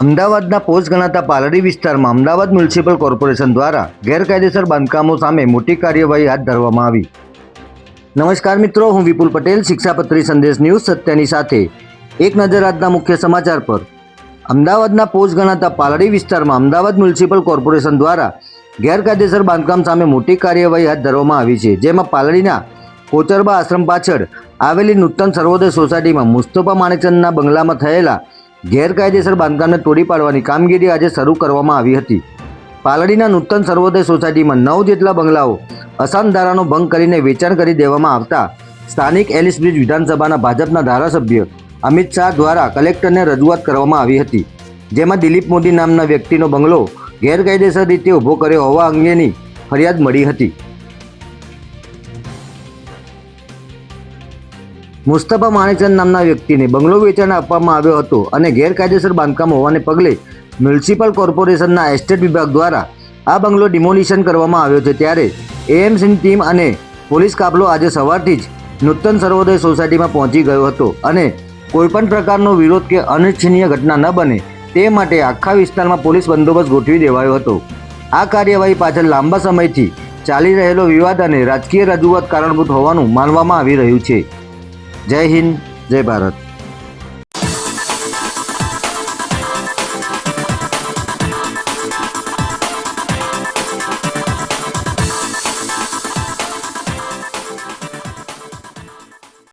અમદાવાદના પોસ્ટ ગણાતા પાલડી વિસ્તારમાં અમદાવાદ મ્યુનિસિપલ કોર્પોરેશન દ્વારા ગેરકાયદેસર બાંધકામો સામે મોટી કાર્યવાહી હાથ ધરવામાં આવી. નમસ્કાર મિત્રો, હું વિપુલ પટેલ, શિક્ષાપત્રી સંદેશ ન્યૂઝ સત્યની સાથે એક નજર આજના મુખ્ય સમાચાર પર. અમદાવાદના પોસ્ટ ગણાતા પાલડી વિસ્તારમાં અમદાવાદ મ્યુનિસિપલ કોર્પોરેશન દ્વારા ગેરકાયદેસર બાંધકામ સામે મોટી કાર્યવાહી હાથ ધરવામાં આવી છે. જેમાં પાલડીના કોચરબા આશ્રમ પાછળ આવેલી નૂતન સર્વોદય સોસાયટીમાં મુસ્તફા માણેકચંદના બંગલામાં થયેલા ગેરકાયદેસર બાંધકામને તોડી પાડવાની કામગીરી આજે શરૂ કરવામાં આવી હતી. પાલડીના નૂતન સર્વોદય સોસાયટીમાં 9 જેટલા બંગલાઓ અસાન ધારાનો ભંગ કરીને વેચાણ કરી દેવામાં આવતા સ્થાનિક એલિસ બ્રિજ વિધાનસભાના ભાજપના ધારાસભ્ય અમિત શાહ દ્વારા કલેક્ટરને રજૂઆત કરવામાં આવી હતી. જેમાં દિલીપ મોદી નામના વ્યક્તિનો બંગલો ગેરકાયદેસર રીતે ઊભો કર્યો હોવા અંગેની ફરિયાદ મળી હતી. મુસ્તફા માણેકચંદ નામના વ્યક્તિને બંગલો વેચાણ આપવામાં આવ્યો હતો અને ગેરકાયદેસર બાંધકામ હોવાને પગલે મ્યુનિસિપલ કોર્પોરેશનના એસ્ટેટ વિભાગ દ્વારા આ બંગલો ડિમોલિશન કરવામાં આવ્યો છે. ત્યારે એએમસીની ટીમ અને પોલીસ કાફલો આજે સવારથી જ નૂતન સર્વોદય સોસાયટીમાં પહોંચી ગયો હતો અને કોઈપણ પ્રકારનો વિરોધ કે અનિચ્છનીય ઘટના ન બને તે માટે આખા વિસ્તારમાં પોલીસ બંદોબસ્ત ગોઠવી દેવાયો હતો. આ કાર્યવાહી પાછળ લાંબા સમયથી ચાલી રહેલો વિવાદ અને રાજકીય રજૂઆત કારણભૂત હોવાનું માનવામાં આવી રહ્યું છે. જય હિન્દ, જય ભારત.